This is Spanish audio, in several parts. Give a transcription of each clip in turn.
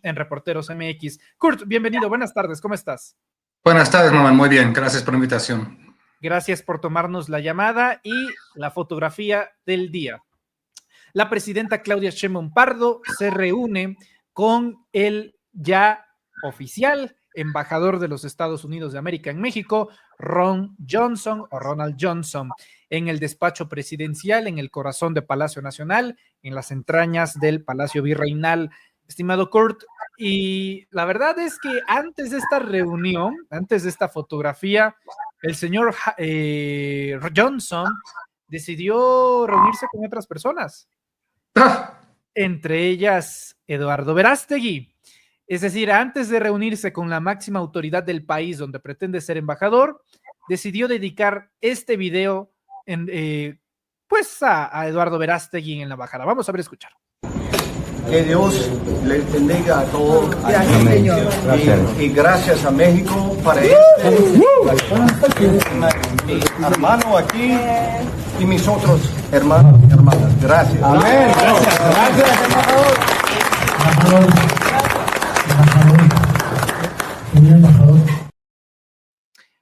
en Reporteros MX. Kurt, bienvenido, buenas tardes, ¿cómo estás? Buenas tardes, Manuel, muy bien, gracias por la invitación. Gracias por tomarnos la llamada y la fotografía del día. La presidenta Claudia Sheinbaum Pardo se reúne con el ya oficial embajador de los Estados Unidos de América en México, Ron Johnson o Ronald Johnson, en el despacho presidencial, en el corazón de Palacio Nacional, en las entrañas del Palacio Virreinal. Estimado Kurt, y la verdad es que antes de esta reunión, antes de esta fotografía, el señor Johnson decidió reunirse con otras personas, entre ellas Eduardo Verástegui. Es decir, antes de reunirse con la máxima autoridad del país donde pretende ser embajador, decidió dedicar este video pues a Eduardo Verástegui en la embajada. Vamos a ver, escuchar. Que Dios le bendiga a todos. Y gracias a México para mi hermano aquí y mis otros hermanos y hermanas. Gracias. Amén. Gracias, embajador.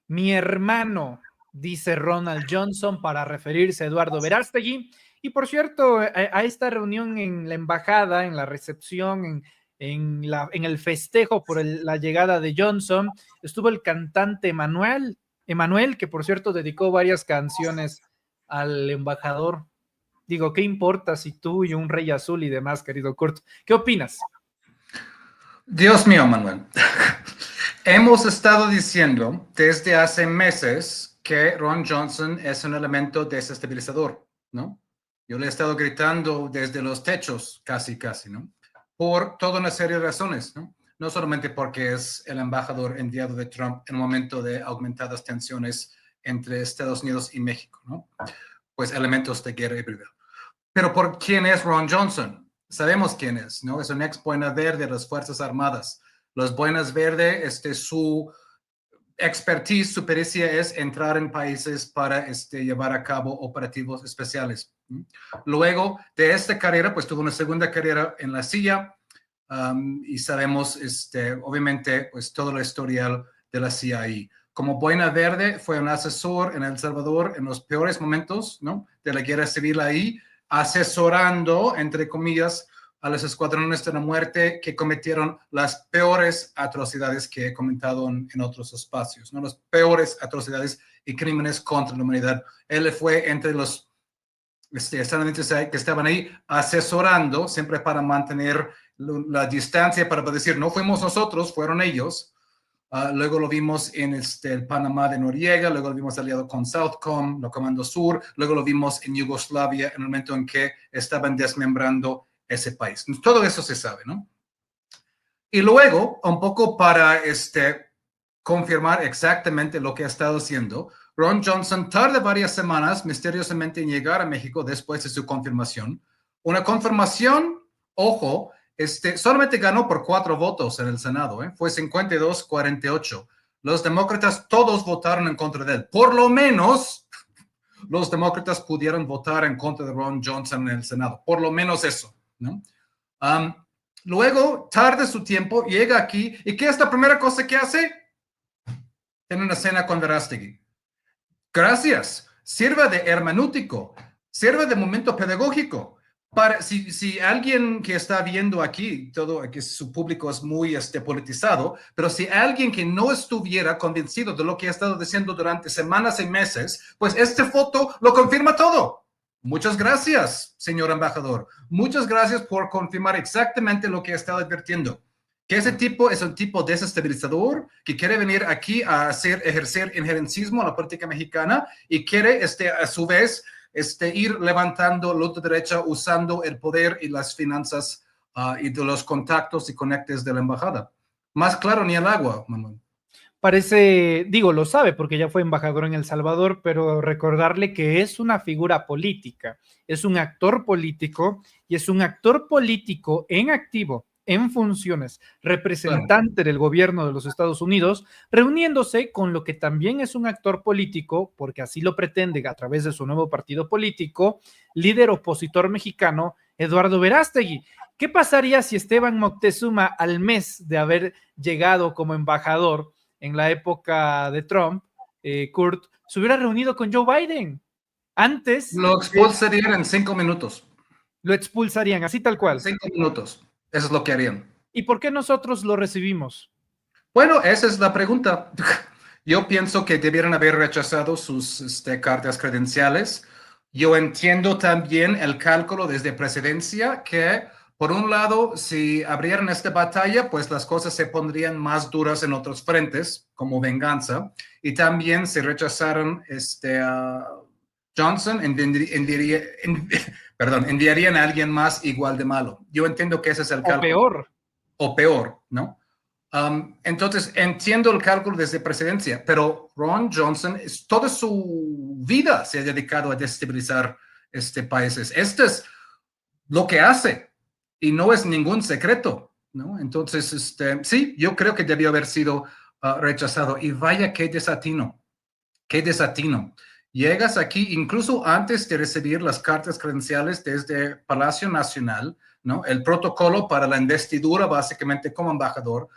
Mi hermano, dice Ronald Johnson para referirse a Eduardo Verástegui. Y por cierto, a esta reunión en la embajada, en la recepción, en el festejo por la llegada de Johnson, estuvo el cantante Emanuel, que por cierto dedicó varias canciones al embajador. Digo, ¿qué importa si tú y un rey azul y demás, querido Kurt? ¿Qué opinas? Dios mío, Manuel. Hemos estado diciendo desde hace meses que Ron Johnson es un elemento desestabilizador, ¿no? Yo le he estado gritando desde los techos, casi, ¿no? Por toda una serie de razones, ¿no? No solamente porque es el embajador enviado de Trump en un momento de aumentadas tensiones entre Estados Unidos y México, ¿no? Pues elementos de guerra híbrida. Pero por quién es Ron Johnson. Sabemos quién es, ¿no? Es un ex Boina Verde de las Fuerzas Armadas. Los Boinas Verde, su expertise, su pericia es entrar en países para llevar a cabo operativos especiales. Luego de esta carrera, pues tuvo una segunda carrera en la CIA y sabemos, obviamente, pues todo el historial de la CIA. Como Boina Verde, fue un asesor en El Salvador en los peores momentos, ¿no? De la guerra civil ahí, asesorando, entre comillas, a los escuadrones de la muerte que cometieron las peores atrocidades que he comentado en otros espacios, ¿no? Las peores atrocidades y crímenes contra la humanidad. Él fue entre los estadounidenses que estaban ahí asesorando, siempre para mantener la distancia, para decir, no fuimos nosotros, fueron ellos. Luego lo vimos en el Panamá de Noriega, luego lo vimos aliado con Southcom, lo Comando Sur, luego lo vimos en Yugoslavia en el momento en que estaban desmembrando ese país. Todo eso se sabe, ¿no? Y luego, un poco para confirmar exactamente lo que ha estado haciendo, Ron Johnson tarda varias semanas misteriosamente en llegar a México después de su confirmación. Una confirmación, ojo, solamente ganó por 4 votos en el Senado, fue 52-48. Los demócratas todos votaron en contra de él. Por lo menos los demócratas pudieron votar en contra de Ron Johnson en el Senado. Por lo menos eso, ¿no? Luego, tarde su tiempo, llega aquí. ¿Y qué es la primera cosa que hace? Tiene una cena con Verástegui. Gracias. Sirva de hermenútico. Sirva de momento pedagógico. Para, si alguien que está viendo aquí, todo que su público es muy politizado, pero si alguien que no estuviera convencido de lo que ha estado diciendo durante semanas y meses, pues esta foto lo confirma todo. Muchas gracias, señor embajador. Muchas gracias por confirmar exactamente lo que he estado advirtiendo. Que ese tipo es un tipo desestabilizador que quiere venir aquí a ejercer injerencismo en la política mexicana y quiere, a su vez, ir levantando la ultraderecha usando el poder y las finanzas y de los contactos y conectes de la embajada. Más claro ni el agua, Manuel. Parece, digo, lo sabe porque ya fue embajador en El Salvador, pero recordarle que es una figura política, es un actor político y es un actor político en activo, en funciones, representante del gobierno de los Estados Unidos, reuniéndose con lo que también es un actor político, porque así lo pretende a través de su nuevo partido político, líder opositor mexicano Eduardo Verástegui. ¿Qué pasaría si Esteban Moctezuma, al mes de haber llegado como embajador en la época de Trump, Kurt, se hubiera reunido con Joe Biden? Antes Lo expulsarían en 5 minutos. lo expulsarían, así tal En cual. 5 minutos. Eso es lo que harían. ¿Y por qué nosotros lo recibimos? Bueno, esa es la pregunta. Yo pienso que debieron haber rechazado sus cartas credenciales. Yo entiendo también el cálculo desde presidencia que, por un lado, si abrieran esta batalla, pues las cosas se pondrían más duras en otros frentes, como venganza. Y también si rechazaran a Johnson, enviarían a alguien más igual de malo. Yo entiendo que ese es el O cálculo. peor. O peor, ¿no? Entonces, entiendo el cálculo desde presidencia, pero Ron Johnson, toda su vida se ha dedicado a destabilizar países. Esto es lo que hace y no es ningún secreto, ¿no? Entonces, sí, yo creo que debió haber sido rechazado. Y vaya, qué desatino, qué desatino. Llegas aquí incluso antes de recibir las cartas credenciales desde Palacio Nacional, ¿no? El protocolo para la investidura, básicamente como embajador.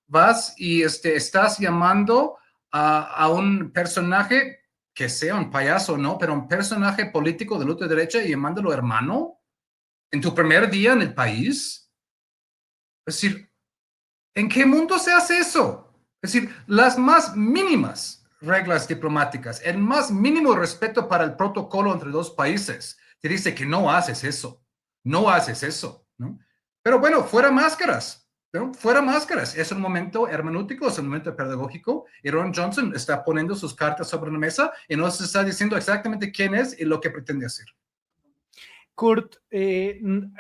Vas y estás llamando a un personaje, que sea un payaso, ¿no? Pero un personaje político de la ultraderecha y llamándolo hermano en tu primer día en el país. Es decir, ¿en qué mundo se hace eso? Es decir, las más mínimas reglas diplomáticas, el más mínimo respeto para el protocolo entre dos países, te dice que no haces eso, no haces eso, ¿no? Pero bueno, fuera máscaras, ¿no? Fuera máscaras. Es un momento hermenéutico, es un momento pedagógico, y Ron Johnson está poniendo sus cartas sobre la mesa y nos está diciendo exactamente quién es y lo que pretende hacer. Kurt,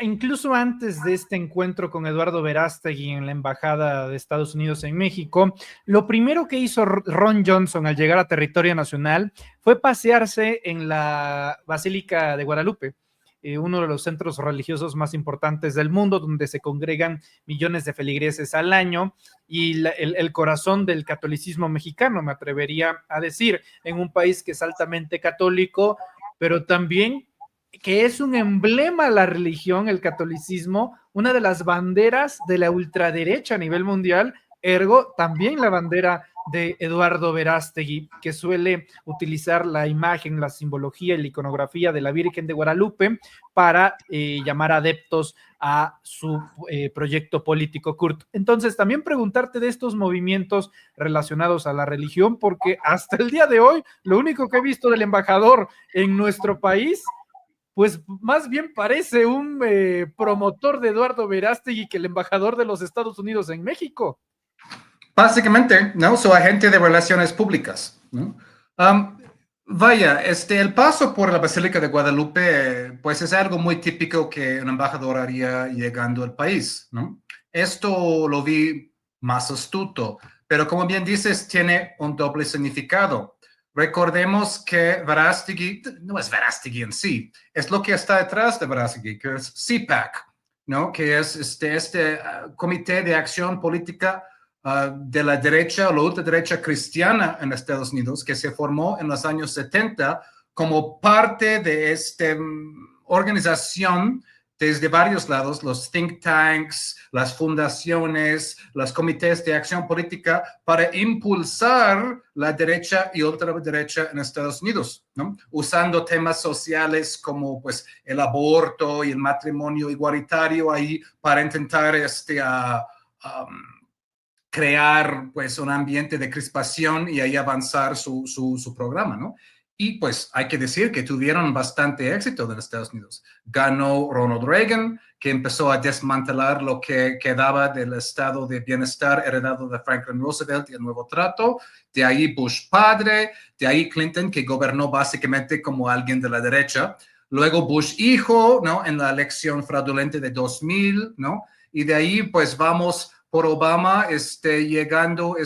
incluso antes de este encuentro con Eduardo Verástegui en la Embajada de Estados Unidos en México, lo primero que hizo Ron Johnson al llegar a territorio nacional fue pasearse en la Basílica de Guadalupe, uno de los centros religiosos más importantes del mundo, donde se congregan millones de feligreses al año, y el corazón del catolicismo mexicano, me atrevería a decir, en un país que es altamente católico, pero también que es un emblema la religión, el catolicismo, una de las banderas de la ultraderecha a nivel mundial, ergo también la bandera de Eduardo Verástegui, que suele utilizar la imagen, la simbología y la iconografía de la Virgen de Guadalupe para llamar adeptos a su proyecto político, Kurt. Entonces, también preguntarte de estos movimientos relacionados a la religión, porque hasta el día de hoy, lo único que he visto del embajador en nuestro país, pues más bien parece un promotor de Eduardo Verástegui que el embajador de los Estados Unidos en México. Básicamente, ¿no? Su agente de relaciones públicas, ¿no? Vaya, el paso por la Basílica de Guadalupe, pues es algo muy típico que un embajador haría llegando al país, ¿no? Esto lo vi más astuto, pero como bien dices, tiene un doble significado. Recordemos que Verástegui no es Verástegui en sí, es lo que está detrás de Verástegui, que es CPAC, ¿no? Que es Comité de Acción Política de la derecha o la ultraderecha cristiana en Estados Unidos, que se formó en los años 70 como parte de esta organización desde varios lados, los think tanks, las fundaciones, los comités de acción política para impulsar la derecha y ultraderecha en Estados Unidos, ¿no? Usando temas sociales como pues el aborto y el matrimonio igualitario ahí para intentar crear pues un ambiente de crispación y ahí avanzar su programa, ¿no? Y pues hay que decir que tuvieron bastante éxito en Estados Unidos. Ganó Ronald Reagan, que empezó a desmantelar lo que quedaba del estado de bienestar heredado de Franklin Roosevelt y el nuevo trato. De ahí Bush padre, de ahí Clinton, que gobernó básicamente como alguien de la derecha. Luego Bush hijo, ¿no? En la elección fraudulenta de 2000, ¿no? Y de ahí pues vamos por Obama, llegando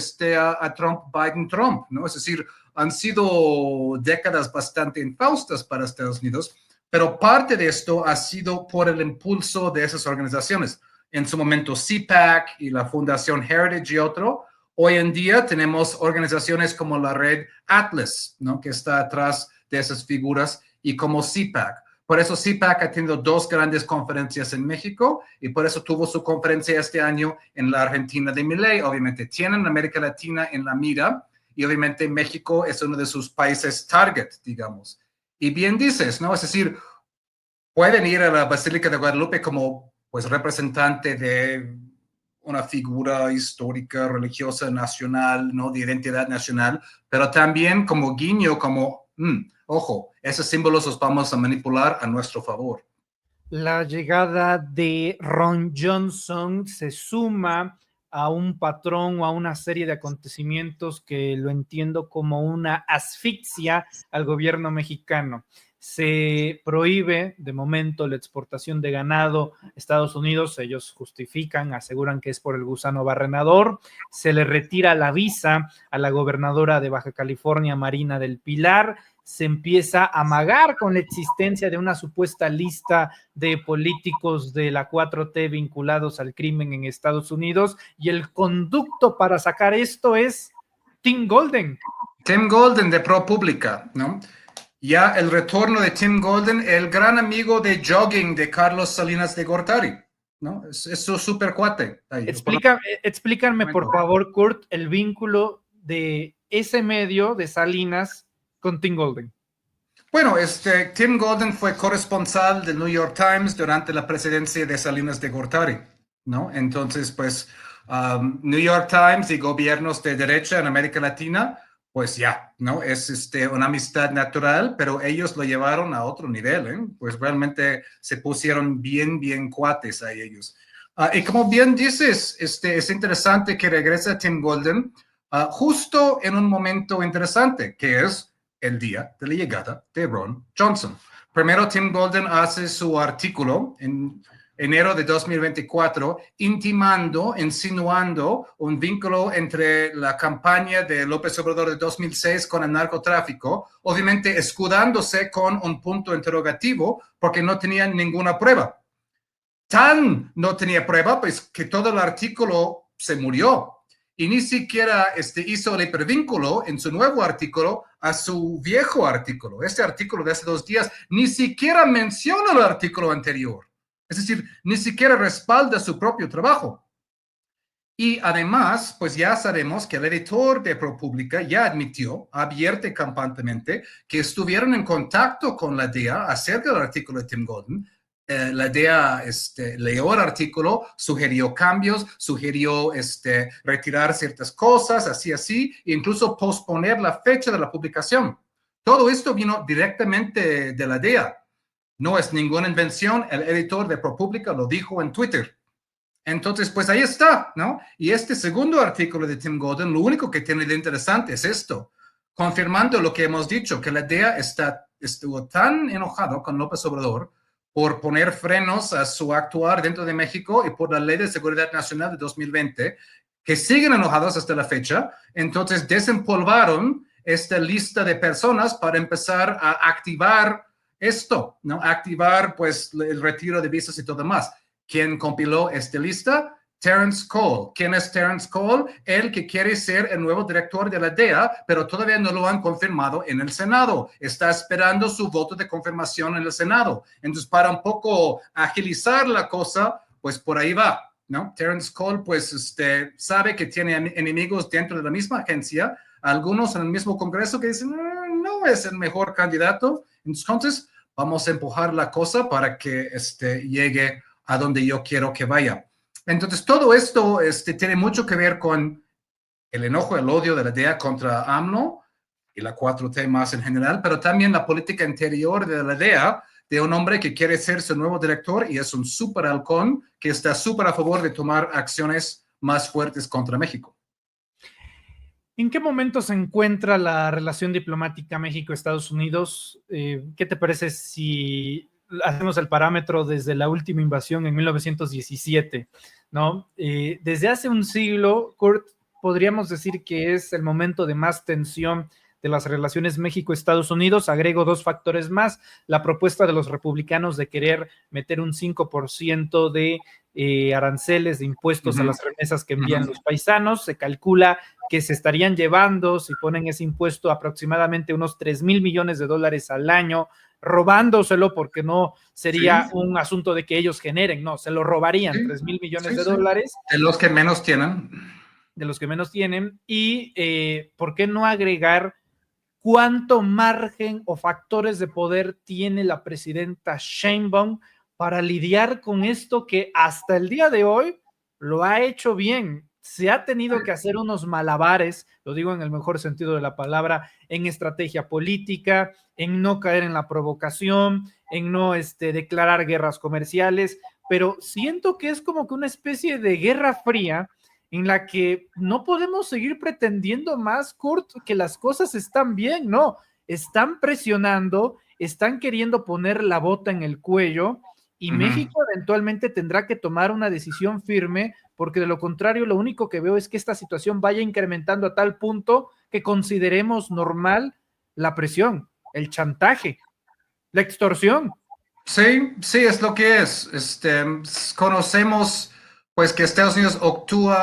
a Trump, Biden, Trump, ¿no? Es decir, han sido décadas bastante infaustas para Estados Unidos, pero parte de esto ha sido por el impulso de esas organizaciones. En su momento CPAC y la Fundación Heritage y otro. Hoy en día tenemos organizaciones como la red Atlas, ¿no? Que está atrás de esas figuras, y como CPAC. Por eso CPAC ha tenido 2 grandes conferencias en México y por eso tuvo su conferencia este año en la Argentina de Milei. Obviamente tienen América Latina en la mira y obviamente México es uno de sus países target, digamos. Y bien dices, ¿no? Es decir, pueden ir a la Basílica de Guadalupe como pues representante de una figura histórica, religiosa, nacional, ¿no? De identidad nacional, pero también como guiño, como, ojo, esos símbolos los vamos a manipular a nuestro favor. La llegada de Ron Johnson se suma a un patrón o a una serie de acontecimientos que lo entiendo como una asfixia al gobierno mexicano. Se prohíbe de momento la exportación de ganado a Estados Unidos, ellos justifican, aseguran que es por el gusano barrenador, se le retira la visa a la gobernadora de Baja California, Marina del Pilar, se empieza a amagar con la existencia de una supuesta lista de políticos de la 4T vinculados al crimen en Estados Unidos, y el conducto para sacar esto es Tim Golden. Tim Golden de ProPublica, ¿no? Ya el retorno de Tim Golden, el gran amigo de jogging de Carlos Salinas de Gortari, ¿no? Es su super cuate. Explícame, por favor, Kurt, el vínculo de ese medio de Salinas con Tim Golden. Bueno, Tim Golden fue corresponsal del New York Times durante la presidencia de Salinas de Gortari, ¿no? Entonces, pues, New York Times y gobiernos de derecha en América Latina, pues ya, ¿no? Es una amistad natural, pero ellos lo llevaron a otro nivel, ¿eh? Pues realmente se pusieron bien cuates a ellos. Y como bien dices, es interesante que regrese Tim Golden justo en un momento interesante, que es el día de la llegada de Ron Johnson. Primero, Tim Golden hace su artículo en enero de 2024, insinuando un vínculo entre la campaña de López Obrador de 2006 con el narcotráfico, obviamente escudándose con un punto interrogativo porque no tenía ninguna prueba. Tan no tenía prueba, pues que todo el artículo se murió. Y ni siquiera hizo el hipervínculo en su nuevo artículo a su viejo artículo. Este artículo de hace 2 días ni siquiera menciona el artículo anterior. Es decir, ni siquiera respalda su propio trabajo. Y además, pues ya sabemos que el editor de ProPublica ya admitió abierta y campantemente que estuvieron en contacto con la DEA acerca del artículo de Tim Golden. La DEA leyó el artículo, sugirió cambios, sugirió retirar ciertas cosas, así, e incluso posponer la fecha de la publicación. Todo esto vino directamente de la DEA. No es ninguna invención, el editor de ProPublica lo dijo en Twitter. Entonces, pues ahí está, ¿no? Y este segundo artículo de Tim Golden, lo único que tiene de interesante es esto, confirmando lo que hemos dicho, que la DEA estuvo tan enojado con López Obrador por poner frenos a su actuar dentro de México y por la Ley de Seguridad Nacional de 2020, que siguen enojados hasta la fecha. Entonces, desempolvaron esta lista de personas para empezar a activar esto, ¿no? Activar, pues, el retiro de visas y todo más. ¿Quién compiló esta lista? Terence Cole. ¿Quién es Terence Cole? El que quiere ser el nuevo director de la DEA, pero todavía no lo han confirmado en el Senado. Está esperando su voto de confirmación en el Senado. Entonces, para un poco agilizar la cosa, pues por ahí va, ¿no? Terence Cole, pues, sabe que tiene enemigos dentro de la misma agencia, algunos en el mismo Congreso que dicen, no es el mejor candidato. Entonces, vamos a empujar la cosa para que llegue a donde yo quiero que vaya. Entonces, todo esto tiene mucho que ver con el enojo, el odio de la DEA contra AMLO y la 4T más en general, pero también la política interior de la DEA, de un hombre que quiere ser su nuevo director y es un súper halcón que está súper a favor de tomar acciones más fuertes contra México. ¿En qué momento se encuentra la relación diplomática México-Estados Unidos? ¿Qué te parece si hacemos el parámetro desde la última invasión en 1917, ¿no? Desde hace un siglo, Kurt, podríamos decir que es el momento de más tensión de las relaciones México-Estados Unidos. Agrego 2 factores más: la propuesta de los republicanos de querer meter un 5% de aranceles, de impuestos a las remesas que envían los paisanos. Se calcula que se estarían llevando, si ponen ese impuesto, aproximadamente unos $3,000 millones al año robándoselo, porque no sería un asunto de que ellos generen, no, se lo robarían, 3,000 millones de dólares. De los que menos tienen. De los que menos tienen. Y ¿por qué no agregar cuánto margen o factores de poder tiene la presidenta Sheinbaum para lidiar con esto que hasta el día de hoy lo ha hecho bien? Se ha tenido que hacer unos malabares, lo digo en el mejor sentido de la palabra, en estrategia política, en no caer en la provocación, en no declarar guerras comerciales, pero siento que es como que una especie de guerra fría en la que no podemos seguir pretendiendo más, Kurt, que las cosas están bien, no, están presionando, están queriendo poner la bota en el cuello, y México eventualmente tendrá que tomar una decisión firme, porque de lo contrario lo único que veo es que esta situación vaya incrementando a tal punto que consideremos normal la presión, el chantaje, la extorsión. Sí, sí, es lo que es. Conocemos pues que Estados Unidos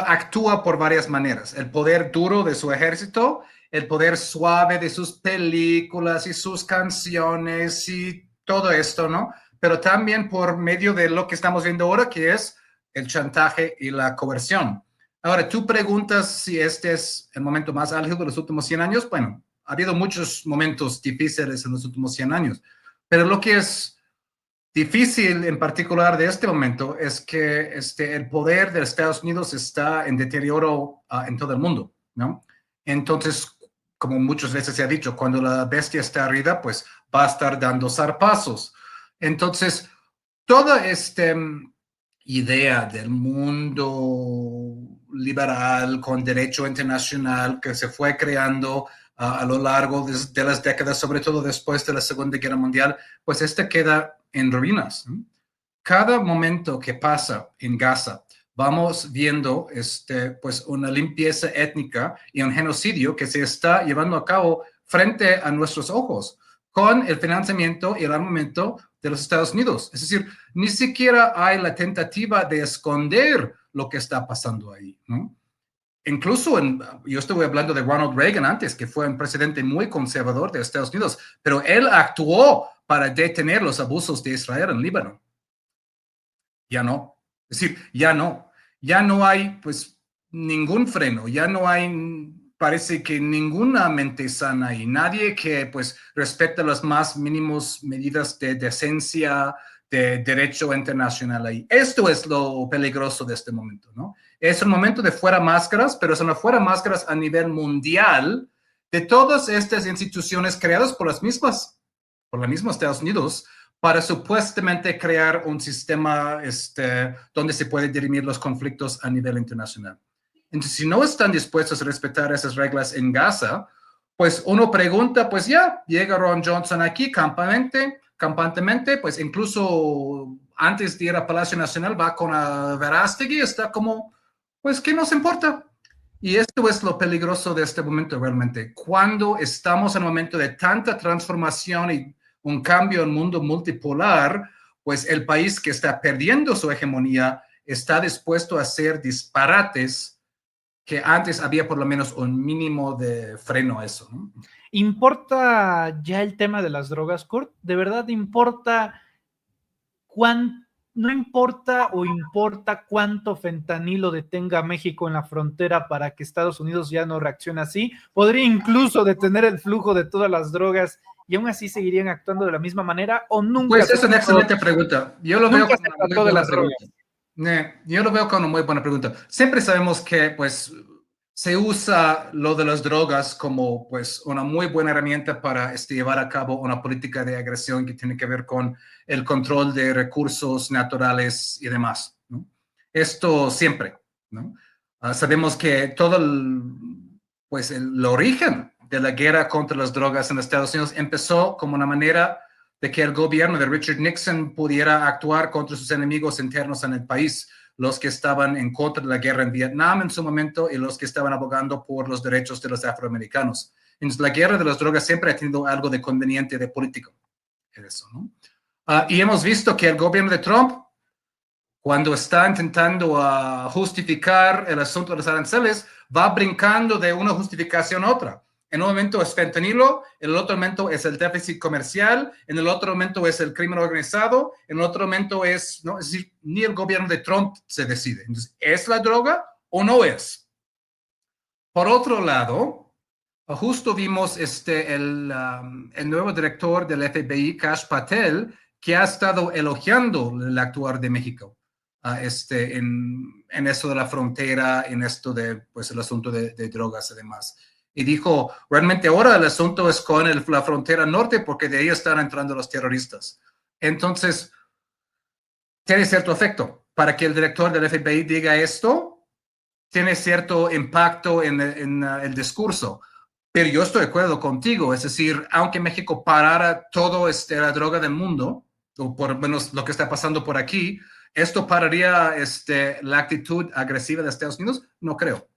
actúa por varias maneras. El poder duro de su ejército, el poder suave de sus películas y sus canciones y todo esto, ¿no? Pero también por medio de lo que estamos viendo ahora, que es el chantaje y la coerción. Ahora, tú preguntas si este es el momento más álgido de los últimos 100 años. Bueno, ha habido muchos momentos difíciles en los últimos 100 años, pero lo que es difícil en particular de este momento es que el poder de Estados Unidos está en deterioro en todo el mundo, ¿no? Entonces, como muchas veces se ha dicho, cuando la bestia está arriba, pues va a estar dando zarpazos. Entonces, toda esta idea del mundo liberal con derecho internacional que se fue creando a lo largo de las décadas, sobre todo después de la Segunda Guerra Mundial, pues queda en ruinas. Cada momento que pasa en Gaza, vamos viendo pues una limpieza étnica y un genocidio que se está llevando a cabo frente a nuestros ojos, con el financiamiento y el armamento de los Estados Unidos. Es decir, ni siquiera hay la tentativa de esconder lo que está pasando ahí, ¿no? Incluso, yo estuve hablando de Ronald Reagan antes, que fue un presidente muy conservador de Estados Unidos, pero él actuó para detener los abusos de Israel en Líbano. Ya no. Es decir, ya no hay pues ningún freno, ya no hay, parece que ninguna mente sana y nadie que pues respeta las más mínimas medidas de decencia, de derecho internacional ahí. Esto es lo peligroso de este momento, ¿no? Es un momento de fuera máscaras, pero son fuera máscaras a nivel mundial de todas estas instituciones creadas por la misma Estados Unidos para supuestamente crear un sistema donde se puede dirimir los conflictos a nivel internacional. Entonces, si no están dispuestos a respetar esas reglas en Gaza, pues uno pregunta, pues ya, llega Ron Johnson aquí campantemente, pues incluso antes de ir a Palacio Nacional va con Verástegui, está como, pues, ¿qué nos importa? Y esto es lo peligroso de este momento realmente. Cuando estamos en un momento de tanta transformación y un cambio en un mundo multipolar, pues el país que está perdiendo su hegemonía está dispuesto a hacer disparates que antes había por lo menos un mínimo de freno a eso, ¿no? ¿Importa ya el tema de las drogas, Kurt? ¿De verdad importa no importa o importa cuánto fentanilo detenga México en la frontera para que Estados Unidos ya no reaccione así? ¿Podría incluso detener el flujo de todas las drogas y aún así seguirían actuando de la misma manera? ¿O nunca? Pues es una excelente pregunta. Yo lo veo como una buena pregunta. Yo lo veo como una muy buena pregunta. Siempre sabemos que pues se usa lo de las drogas como pues una muy buena herramienta para llevar a cabo una política de agresión que tiene que ver con el control de recursos naturales y demás, ¿no? Esto siempre, ¿no? Sabemos que todo el origen de la guerra contra las drogas en Estados Unidos empezó como una manera de que el gobierno de Richard Nixon pudiera actuar contra sus enemigos internos en el país, los que estaban en contra de la guerra en Vietnam en su momento y los que estaban abogando por los derechos de los afroamericanos. Entonces, la guerra de las drogas siempre ha tenido algo de conveniente, de político. Eso, ¿no? Y hemos visto que el gobierno de Trump, cuando está intentando justificar el asunto de los aranceles, va brincando de una justificación a otra. En un momento es fentanilo, en el otro momento es el déficit comercial, en el otro momento es el crimen organizado, en el otro momento es, ¿no? Es decir, ni el gobierno de Trump se decide. Entonces, ¿es la droga o no es? Por otro lado, justo vimos el nuevo director del FBI, Kash Patel, que ha estado elogiando el actuar de México en esto de la frontera, en esto de, pues, el asunto de drogas y demás. Y dijo, realmente ahora el asunto es con la frontera norte porque de ahí están entrando los terroristas. Entonces, tiene cierto efecto. Para que el director del FBI diga esto, tiene cierto impacto en el discurso. Pero yo estoy de acuerdo contigo, es decir, aunque México parara todo la droga del mundo, o por lo menos lo que está pasando por aquí, ¿esto pararía la actitud agresiva de Estados Unidos? No creo.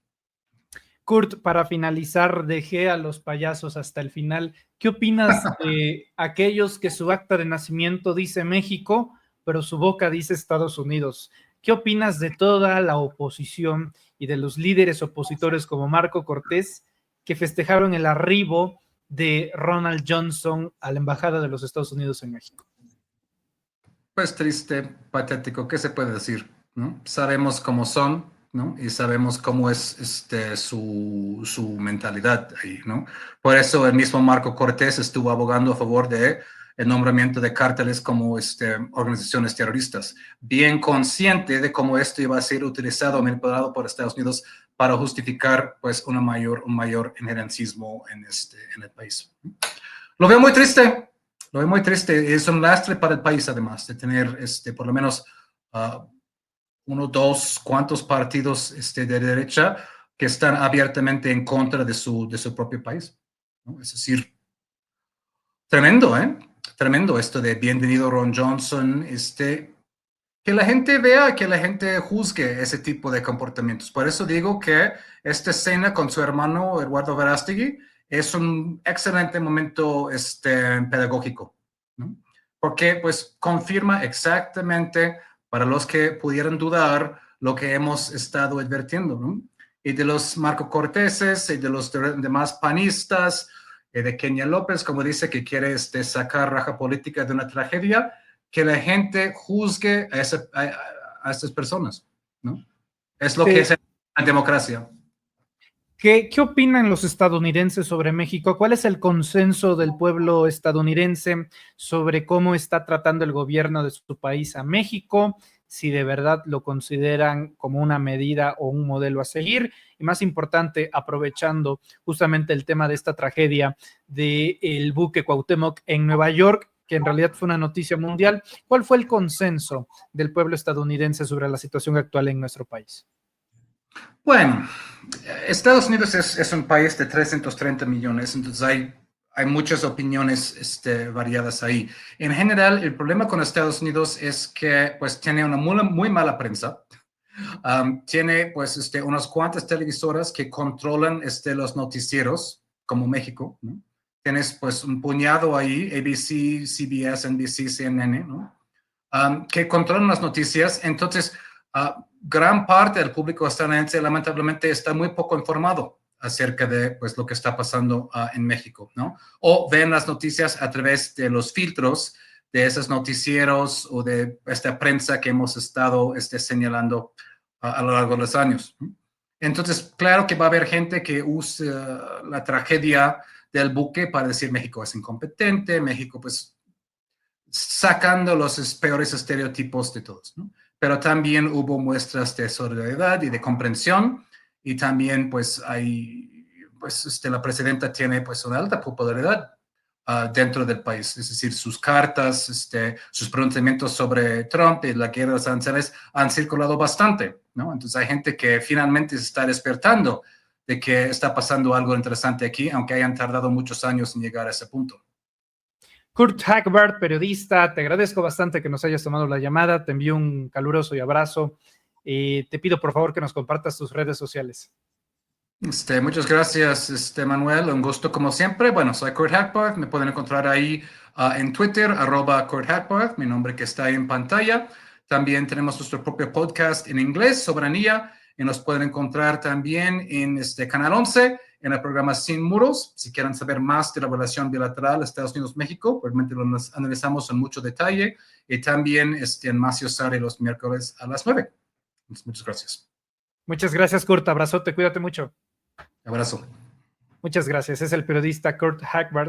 Kurt, para finalizar, dejé a los payasos hasta el final. ¿Qué opinas de aquellos que su acta de nacimiento dice México, pero su boca dice Estados Unidos? ¿Qué opinas de toda la oposición y de los líderes opositores como Marco Cortés, que festejaron el arribo de Ronald Johnson a la Embajada de los Estados Unidos en México? Pues triste, patético, ¿qué se puede decir? ¿No? Sabemos cómo son, ¿no? Y sabemos cómo es su mentalidad ahí, ¿no? Por eso el mismo Marco Cortés estuvo abogando a favor de el nombramiento de cárteles como organizaciones terroristas, bien consciente de cómo esto iba a ser utilizado, manipulado por Estados Unidos para justificar, pues, un mayor injerencismo en el país. Lo veo muy triste. Lo veo muy triste. Es un lastre para el país, además, de tener por lo menos uno, dos, cuantos partidos de derecha que están abiertamente en contra de su propio país, ¿no? Es decir, tremendo, ¿eh? Tremendo esto de bienvenido Ron Johnson, que la gente vea, que la gente juzgue ese tipo de comportamientos. Por eso digo que esta escena con su hermano Eduardo Verástegui es un excelente momento pedagógico, ¿no? Porque pues confirma exactamente, para los que pudieran dudar, lo que hemos estado advirtiendo, ¿no? Y de los Marco Cortéses y de los demás panistas, de Kenia López, como dice, que quiere sacar raja política de una tragedia, que la gente juzgue a estas personas, ¿no? Es lo que es la democracia. ¿Qué opinan los estadounidenses sobre México? ¿Cuál es el consenso del pueblo estadounidense sobre cómo está tratando el gobierno de su país a México? Si de verdad lo consideran como una medida o un modelo a seguir. Y más importante, aprovechando justamente el tema de esta tragedia del buque Cuauhtémoc en Nueva York, que en realidad fue una noticia mundial, ¿cuál fue el consenso del pueblo estadounidense sobre la situación actual en nuestro país? Bueno, Estados Unidos es un país de 330 millones, entonces hay muchas opiniones variadas ahí. En general, el problema con Estados Unidos es que pues tiene una muy mala prensa. Tiene pues unas cuantas televisoras que controlan los noticieros, como México, ¿no? Tienes pues un puñado ahí, ABC, CBS, NBC, CNN, ¿no? Que controlan las noticias. Entonces, gran parte del público estadounidense lamentablemente está muy poco informado acerca de pues, lo que está pasando en México, ¿no? O ven las noticias a través de los filtros de esos noticieros o de esta prensa que hemos estado señalando a lo largo de los años. Entonces, claro que va a haber gente que use la tragedia del buque para decir México es incompetente, México pues sacando los peores estereotipos de todos, ¿no? Pero también hubo muestras de solidaridad y de comprensión, y también pues la presidenta tiene pues una alta popularidad dentro del país, es decir, sus cartas, sus pronunciamientos sobre Trump y la guerra de los aranceles han circulado bastante, ¿no? Entonces hay gente que finalmente se está despertando de que está pasando algo interesante aquí, aunque hayan tardado muchos años en llegar a ese punto. Kurt Hagbard, periodista, te agradezco bastante que nos hayas tomado la llamada, te envío un caluroso y abrazo. Te pido por favor que nos compartas tus redes sociales. Muchas gracias, Manuel, un gusto como siempre. Bueno, soy Kurt Hagbard, me pueden encontrar ahí en Twitter, @Kurt Hagbard, mi nombre que está ahí en pantalla. También tenemos nuestro propio podcast en inglés, Soberanía, y nos pueden encontrar también en Canal 11 en el programa Sin Muros. Si quieren saber más de la relación bilateral Estados Unidos-México, realmente lo analizamos en mucho detalle. Y también en Macio Sari los miércoles a las 9. Muchas gracias. Muchas gracias, Kurt. Abrazote, cuídate mucho. Abrazo. Muchas gracias. Es el periodista Kurt Hagbard.